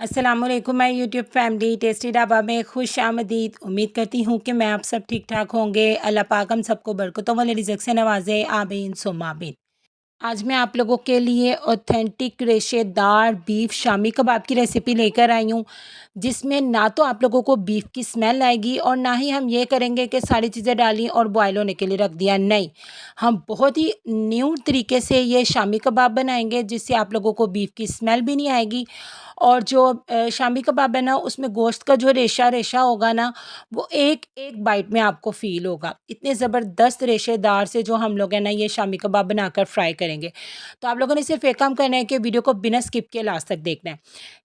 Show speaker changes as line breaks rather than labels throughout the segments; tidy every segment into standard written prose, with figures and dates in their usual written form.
अस्सलामुअलैकुम my YouTube family tasty dhaba में खुश आमदीद। उम्मीद करती हूँ कि मैं आप सब ठीक ठाक होंगे। अल्लाह पाक हम सबको बरकतों वाले रिज़्क़ से नवाज़े, आमीन सुम्मा आमीन। आज मैं आप लोगों के लिए ऑथेंटिक रेशेदार बीफ शामी कबाब की रेसिपी लेकर आई हूँ, जिसमें ना तो आप लोगों को बीफ की स्मेल आएगी और ना ही हम ये करेंगे कि सारी चीज़ें डाली और बॉयल होने के लिए रख दिया। नहीं, हम बहुत ही न्यू तरीके से ये शामी कबाब बनाएंगे, जिससे आप लोगों को बीफ की स्मेल भी नहीं आएगी। और जो शामी कबाब है ना, उसमें गोश्त का जो रेशा रेशा होगा ना, वो एक एक बाइट में आपको फ़ील होगा। इतने ज़बरदस्त रेशेदार से जो हम लोग हैं ना, ये शामी कबाब बनाकर फ्राई करेंगे। तो आप लोगों ने सिर्फ़ एक काम करना है कि वीडियो को बिना स्किप किए लास्ट तक देखना है।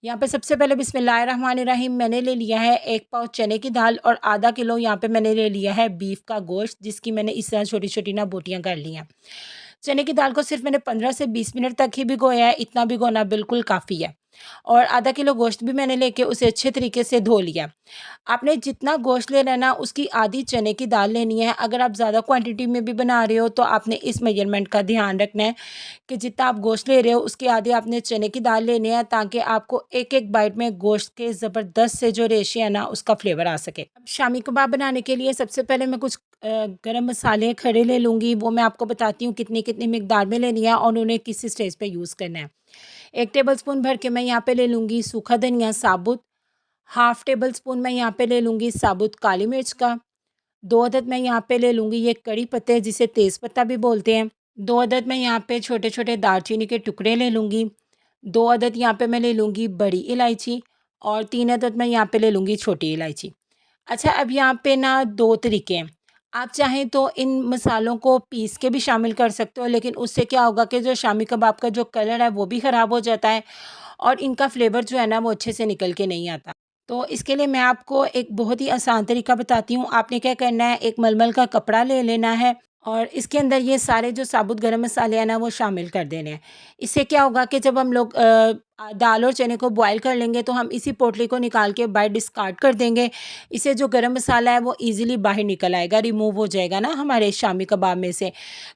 यहाँ पे सबसे पहले बिस्मिल्लाहिर्रहमानिर्रहीम मैंने ले लिया है 1 पाव चने की दाल और आधा किलो यहाँ पे मैंने ले लिया है बीफ का गोश्त, जिसकी मैंने इस तरह छोटी-छोटी ना बोटियाँ कर ली हैं। चने की दाल को सिर्फ़ मैंने 15 से 20 मिनट तक ही भिगोया है, इतना भिगोना बिल्कुल काफ़ी है। और आधा किलो गोश्त भी मैंने लेके उसे अच्छे तरीके से धो लिया। आपने जितना गोश्त लेना है ना, उसकी आधी चने की दाल लेनी है। अगर आप ज़्यादा क्वांटिटी में भी बना रहे हो तो आपने इस मेजरमेंट का ध्यान रखना है कि जितना आप गोश्त ले रहे हो उसके आधे आपने चने की दाल लेनी है, ताकि आपको एक-एक बाइट में गोश्त के ज़बरदस्त से जो रेशे है ना, उसका फ्लेवर आ सके। अब शामी कबाब बनाने के लिए सबसे पहले मैं कुछ गरम मसाले खड़े ले लूँगी, वो मैं आपको बताती हूँ कितनी-कितनी मिकदार में लेनी है और उन्हें किस स्टेज पे यूज़ करना है। 1 टेबलस्पून भर के मैं यहाँ पे ले लूँगी सूखा धनिया साबुत, हाफ़ टेबल स्पून मैं यहाँ पे ले लूँगी साबुत काली मिर्च का, 2 अदद मैं यहाँ पे ले लूँगी ये कड़ी पत्ते जिसे तेज़ पत्ता भी बोलते हैं, 2 अदद मैं यहाँ पे छोटे-छोटे दालचीनी के टुकड़े ले लूँगी, 2 अदद यहाँ पे मैं ले लूँगी बड़ी इलायची और 3 अदद मैं यहाँ पे ले लूँगी छोटी इलायची। अच्छा, अब यहाँ पे ना 2 तरीके हैं। आप चाहें तो इन मसालों को पीस के भी शामिल कर सकते हो, लेकिन उससे क्या होगा कि जो शामी कबाब का जो कलर है वो भी ख़राब हो जाता है और इनका फ्लेवर जो है ना वो अच्छे से निकल के नहीं आता। तो इसके लिए मैं आपको एक बहुत ही आसान तरीका बताती हूँ। आपने क्या करना है, एक मलमल का कपड़ा ले लेना है और इसके अंदर ये सारे जो साबुत गरम मसाले हैं ना वो शामिल कर देने हैं। इससे क्या होगा कि जब हम लोग दाल और चने को बॉयल कर लेंगे तो हम इसी पोटली को निकाल के बाय डिस्कार्ड कर देंगे। इससे जो गरम मसाला है वो ईज़िली बाहर निकल आएगा, रिमूव हो जाएगा ना हमारे शामी कबाब में से।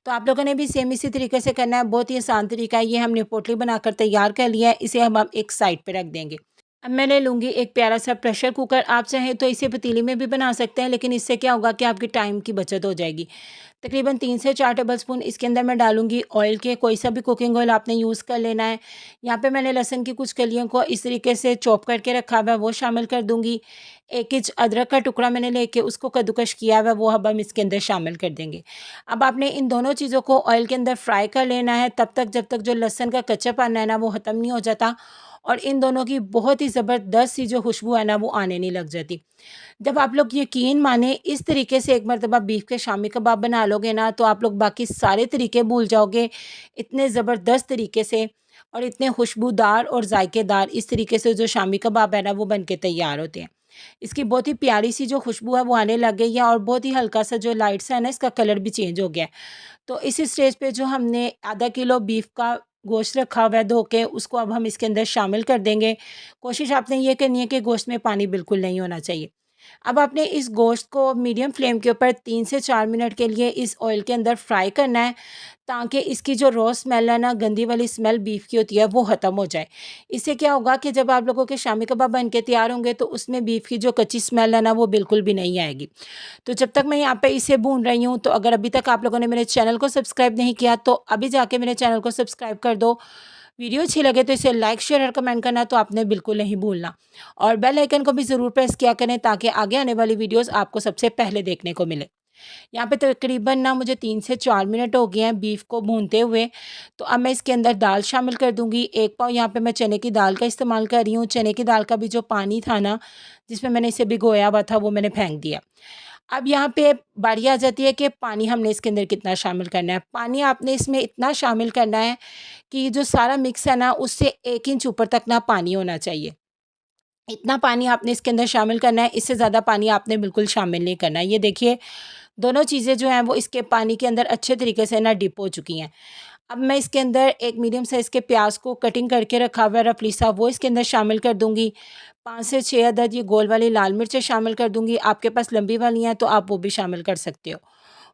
तो आप लोगों ने भी सेम इसी तरीके से करना है, बहुत ही आसान तरीका है। ये हमने पोटली बनाकर तैयार कर लिया है, इसे हम एक साइड पे रख देंगे। अब मैं ले लूँगी एक प्यारा-सा प्रेशर कुकर। आप चाहें तो इसे पतीली में भी बना सकते हैं, लेकिन इससे क्या होगा कि आपकी टाइम की बचत हो जाएगी। तकरीबन 3 से 4 टेबलस्पून इसके अंदर मैं डालूँगी ऑयल के, कोई सा भी कुकिंग ऑयल आपने यूज़ कर लेना है। यहाँ पे मैंने लहसुन की कुछ कलियों को इस तरीके से चॉप करके रखा हुआ है, वो शामिल कर दूँगी। 1 इंच अदरक का टुकड़ा मैंने लेके उसको कद्दूकश किया हुआ है, वो अब हम इसके अंदर शामिल कर देंगे। अब आपने इन दोनों चीज़ों को ऑयल के अंदर फ्राई कर लेना है, तब तक जब तक जो लहसुन का कच्चापन है ना वो ख़त्म नहीं हो जाता और इन दोनों की बहुत ही ज़बरदस्त सी जो खुशबू है ना वो आने नहीं लग जाती। जब आप लोग यकीन माने इस तरीके से एक मरतबा बीफ के शामी कबाब बना लोगे ना, तो आप लोग बाकी सारे तरीके भूल जाओगे। इतने ज़बरदस्त तरीके से और इतने खुशबूदार और जायकेदार इस तरीके से जो शामी कबाब है ना वो बन के तैयार होते हैं। इसकी बहुत ही प्यारी सी जो खुशबू है वो आने लग गई है और बहुत ही हल्का सा जो लाइट सा है ना, इसका कलर भी चेंज हो गया है। तो इस स्टेज पे जो हमने आधा किलो बीफ का गोश्त रखा हुआ है धो के, उसको अब हम इसके अंदर शामिल कर देंगे। कोशिश आपने ये करनी है कि गोश्त में पानी बिल्कुल नहीं होना चाहिए। अब आपने इस गोश्त को मीडियम फ्लेम के ऊपर 3 से 4 मिनट के लिए इस ऑयल के अंदर फ्राई करना है, ताकि इसकी जो रॉ स्मेल है ना, गंदी वाली स्मेल बीफ की होती है, वो ख़त्म हो जाए। इससे क्या होगा कि जब आप लोगों के शामी कबाब बन के तैयार होंगे तो उसमें बीफ की जो कच्ची स्मेल है ना वो बिल्कुल भी नहीं आएगी। तो जब तक मैं यहाँ पे इसे भून रही हूँ, तो अगर अभी तक आप लोगों ने मेरे चैनल को सब्सक्राइब नहीं किया तो अभी जाके मेरे चैनल को सब्सक्राइब कर दो। वीडियो अच्छी लगे तो इसे लाइक शेयर और कमेंट करना तो आपने बिल्कुल नहीं भूलना और बेल आइकन को भी ज़रूर प्रेस किया करें, ताकि आगे आने वाली वीडियोस आपको सबसे पहले देखने को मिले। यहाँ पे तकरीबन ना मुझे 3 से 4 मिनट हो गए हैं बीफ को भूनते हुए। तो अब मैं इसके अंदर दाल शामिल कर दूँगी। 1 पाव यहाँ पे मैं चने की दाल का इस्तेमाल कर रही हूँ। चने की दाल का भी जो पानी था ना, जिसमें मैंने इसे भिगोया हुआ था, वो मैंने फेंक दिया। अब यहाँ पे बारी आ जाती है कि पानी हमने इसके अंदर कितना शामिल करना है। पानी आपने इसमें इतना शामिल करना है कि जो सारा मिक्स है ना, उससे 1 इंच ऊपर तक ना पानी होना चाहिए। इतना पानी आपने इसके अंदर शामिल करना है, इससे ज़्यादा पानी आपने बिल्कुल शामिल नहीं करना है। ये देखिए, दोनों चीज़ें जो हैं वो इसके पानी के अंदर अच्छे तरीके से ना डिप हो चुकी हैं। अब मैं इसके अंदर एक मीडियम साइज़ के प्याज को कटिंग करके रखा हुआ है रफली सा, वो इसके अंदर शामिल कर दूँगी। 5 से 6 अदद ये गोल वाली लाल मिर्चें शामिल कर दूँगी। आपके पास लंबी वाली हैं तो आप वो भी शामिल कर सकते हो।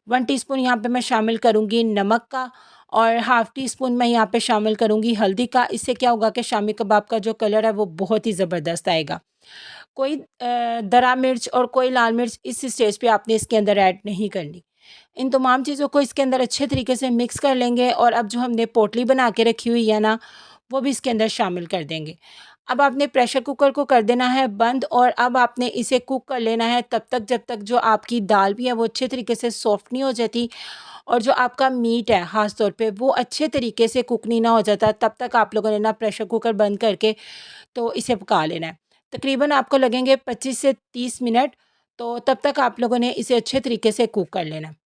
1 टीस्पून यहाँ पे मैं शामिल करूँगी नमक का और हाफ़ टी स्पून मैं यहाँ पे शामिल करूँगी हल्दी का। इससे क्या होगा कि शामी कबाब का जो कलर है वो बहुत ही ज़बरदस्त आएगा। कोई दरा मिर्च और कोई लाल मिर्च इस स्टेज पे आपने इसके अंदर ऐड नहीं करनी। इन तमाम चीज़ों को इसके अंदर अच्छे तरीके से मिक्स कर लेंगे और अब जो हमने पोटली बना के रखी हुई है ना, वो भी इसके अंदर शामिल कर देंगे। अब आपने प्रेशर कुकर को कर देना है बंद और अब आपने इसे कुक कर लेना है तब तक जब तक जो आपकी दाल भी है वो अच्छे तरीके से सॉफ्ट नहीं हो जाती और जो आपका मीट है ख़ास तौर पे वो अच्छे तरीके से कुक नहीं ना हो जाता, तब तक आप लोगों ने ना प्रेशर कुकर बंद करके तो इसे पका लेना है। तकरीबन आपको लगेंगे 25 से 30 मिनट, तो तब तक आप लोगों ने इसे अच्छे तरीके से कुक कर लेना है।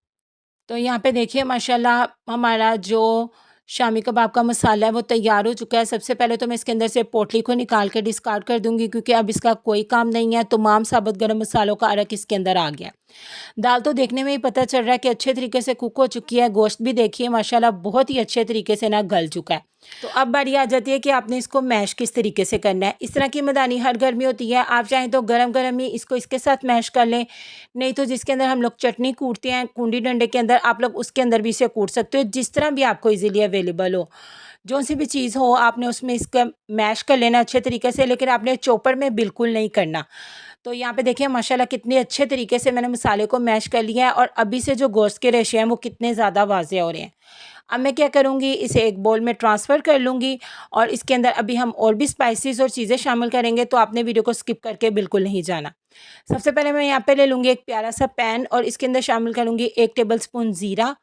तो यहाँ पे देखिए माशाल्लाह हमारा जो शामी कबाब का मसाला है वो तैयार हो चुका है। सबसे पहले तो मैं इसके अंदर से पोटली को निकाल के डिस्कार्ड कर दूँगी क्योंकि अब इसका कोई काम नहीं है। तमाम साबुत गरम मसालों का अरक इसके अंदर आ गया है। दाल तो देखने में ही पता चल रहा है कि अच्छे तरीके से कुक हो चुकी है। गोश्त भी देखिए माशाल्लाह बहुत ही अच्छे तरीके से ना गल चुका है। तो अब बारी आ जाती है कि आपने इसको मैश किस तरीके से करना है। इस तरह की मदानी हर घर में होती है। आप चाहें तो गरम-गरम ही इसको इसके साथ मैश कर लें, नहीं तो जिसके अंदर हम लोग चटनी कूटते हैं कूंडी डंडे के अंदर, आप लोग उसके अंदर भी इसे कूट सकते हो, जिस तरह भी आपको ईज़िली अवेलेबल हो। जौन-सी भी चीज़ हो आपने उसमें इसका मैश कर लेना अच्छे तरीके से, लेकिन आपने चॉपर में बिल्कुल नहीं करना। तो यहाँ पे देखिए माशाल्लाह कितने अच्छे तरीके से मैंने मसाले को मैश कर लिया है और अभी से जो गोश्त के रेशे हैं वो कितने ज़्यादा वाज़ेह हो रहे हैं। अब मैं क्या करूँगी, इसे एक बाउल में ट्रांसफ़र कर लूँगी और इसके अंदर अभी हम और भी स्पाइसेस और चीज़ें शामिल करेंगे, तो आपने वीडियो को स्किप करके बिल्कुल नहीं जाना। सबसे पहले मैं यहाँ पे ले लूँगी एक प्यारा-सा पैन और इसके अंदर शामिल करूँगी 1 टेबलस्पून ज़ीरा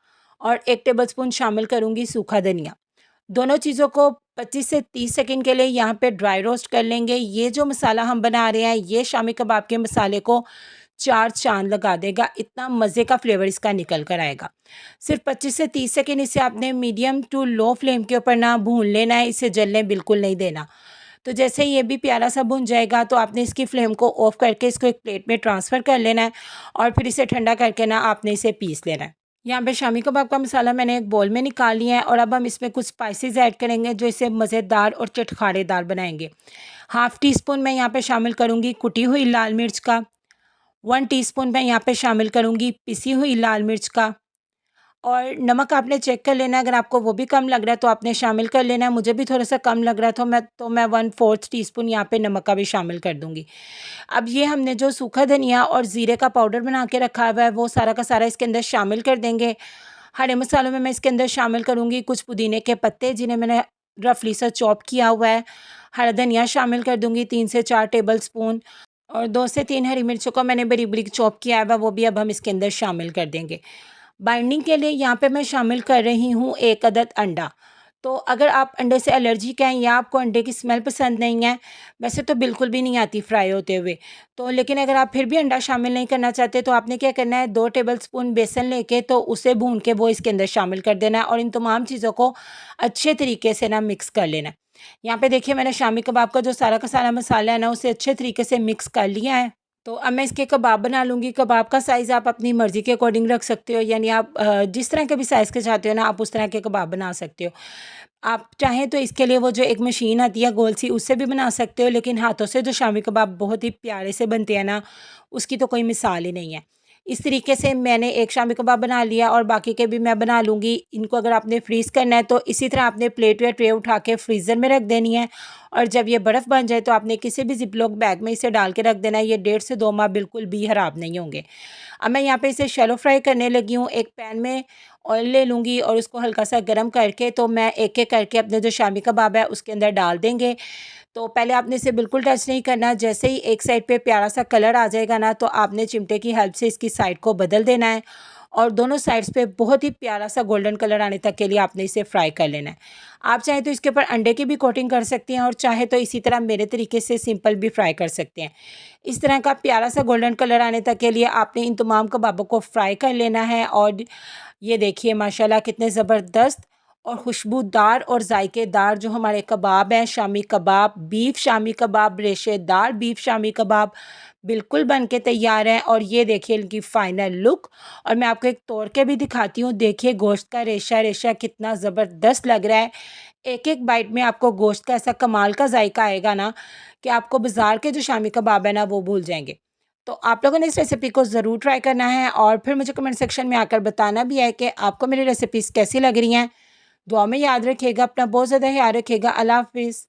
और 1 टेबलस्पून शामिल करूँगी सूखा धनिया। दोनों चीज़ों को 25 से 30 सेकंड के लिए यहाँ पे ड्राई रोस्ट कर लेंगे। ये जो मसाला हम बना रहे हैं, ये शामी कबाब के मसाले को 4 चाँद लगा देगा, इतना मज़े का फ्लेवर इसका निकल कर आएगा। सिर्फ 25 से 30 सेकंड इसे आपने मीडियम टू लो फ्लेम के ऊपर ना भून लेना है, इसे जलने बिल्कुल नहीं देना। तो जैसे ही ये भी प्यारा-सा भुन जाएगा, तो आपने इसकी फ्लेम को ऑफ करके इसको एक प्लेट में ट्रांसफ़र कर लेना है और फिर इसे ठंडा करके ना आपने इसे पीस लेना है। यहाँ पे शामी कबाब का मसाला मैंने एक बाउल में निकाल लिया है और अब हम इसमें कुछ स्पाइसेस ऐड करेंगे जो इसे मज़ेदार और चटखारेदार बनाएँगे। हाफ़ टी स्पून मैं यहाँ पे शामिल करूँगी कुटी हुई लाल मिर्च का, 1 टीस्पून मैं यहाँ पे शामिल करूँगी पिसी हुई लाल मिर्च का और नमक आपने चेक कर लेना है, अगर आपको वो भी कम लग रहा है तो आपने शामिल कर लेना है। मुझे भी थोड़ा-सा कम लग रहा था मैं 1/4 टीस्पून यहाँ पे नमक का भी शामिल कर दूँगी। अब ये हमने जो सूखा धनिया और ज़ीरे का पाउडर बना के रखा हुआ है वो सारा का सारा इसके अंदर शामिल कर देंगे। हरे मसालों में मैं इसके अंदर शामिल करूँगी कुछ पुदीने के पत्ते जिन्हें मैंने रफली सा चॉप किया हुआ है। हरा धनिया शामिल कर दूँगी 3 से 4 टेबलस्पून और 2 से 3 हरी मिर्चों को मैंने बारीक-बारीक चॉप किया हुआ है, वो भी अब हम इसके अंदर शामिल कर देंगे। बाइंडिंग के लिए यहाँ पे मैं शामिल कर रही हूँ 1 अदद अंडा। तो अगर आप अंडे से एलर्जिक हैं या आपको अंडे की स्मेल पसंद नहीं है, वैसे तो बिल्कुल भी नहीं आती फ्राई होते हुए, तो लेकिन अगर आप फिर भी अंडा शामिल नहीं करना चाहते तो आपने क्या करना है 2 टेबलस्पून बेसन लेके तो उसे भून के वो इसके अंदर शामिल कर देना है और इन तमाम चीज़ों को अच्छे तरीके से ना मिक्स कर लेना है। यहाँ पे देखिए मैंने शामी कबाब का जो सारा का सारा मसाला है ना उसे अच्छे तरीके से मिक्स कर लिया है। तो अब मैं इसके कबाब बना लूँगी। कबाब का साइज़ आप अपनी मर्ज़ी के अकॉर्डिंग रख सकते हो, यानी आप जिस तरह के भी साइज़ के चाहते हो ना आप उस तरह के कबाब बना सकते हो। आप चाहें तो इसके लिए वो जो एक मशीन आती है गोल सी उससे भी बना सकते हो, लेकिन हाथों से जो शामी कबाब बहुत ही प्यारे से बनते हैं ना, उसकी तो कोई मिसाल ही नहीं है। इस तरीके से मैंने एक शामी कबाब बना लिया और बाकी के भी मैं बना लूँगी। इनको अगर आपने फ्रीज़ करना है तो इसी तरह आपने प्लेट या ट्रे उठा के फ्रीज़र में रख देनी है और जब ये बर्फ़ बन जाए तो आपने किसी भी ज़िप-लॉक बैग में इसे डाल के रख देना है। ये 1.5 से 2 माह बिल्कुल भी ख़राब नहीं होंगे। अब मैं यहाँ पे इसे शैलो फ्राई करने लगी हूँ। एक पैन में ऑयल ले लूँगी और उसको हल्का-सा गरम करके तो मैं एक-एक करके अपने जो शामी कबाब है उसके अंदर डाल देंगे। तो पहले आपने इसे बिल्कुल टच नहीं करना, जैसे ही एक साइड पे प्यारा-सा कलर आ जाएगा ना तो आपने चिमटे की हेल्प से इसकी साइड को बदल देना है और दोनों साइड्स पे बहुत ही प्यारा-सा गोल्डन कलर आने तक के लिए आपने इसे फ्राई कर लेना है। आप चाहें तो इसके ऊपर अंडे की भी कोटिंग कर सकती हैं और चाहे तो इसी तरह मेरे तरीके से सिंपल भी फ्राई कर सकते हैं। इस तरह का प्यारा-सा गोल्डन कलर आने तक के लिए आपने इन तमाम कबाबों को फ्राई कर लेना है और ये देखिए माशाल्लाह कितने ज़बरदस्त और खुशबूदार और जायकेदार जो हमारे कबाब हैं, शामी कबाब, बीफ शामी कबाब, रेशेदार बीफ शामी कबाब बिल्कुल बन के तैयार हैं। और ये देखिए इनकी फ़ाइनल लुक और मैं आपको एक तोड़ के भी दिखाती हूँ। देखिए गोश्त का रेशा-रेशा कितना ज़बरदस्त लग रहा है। एक-एक बाइट में आपको गोश्त का ऐसा कमाल का जायका आएगा ना कि आपको बाज़ार के जो शामी कबाब है ना वो भूल जाएँगे। तो आप लोगों ने इस रेसिपी को ज़रूर ट्राई करना है और फिर मुझे कमेंट सेक्शन में आकर बताना भी है कि आपको मेरी रेसिपीज़ कैसी लग रही हैं। दुआ में याद रखिएगा, अपना बहुत ज़्यादा ख्याल रखिएगा। अल्लाह हाफ़िज़।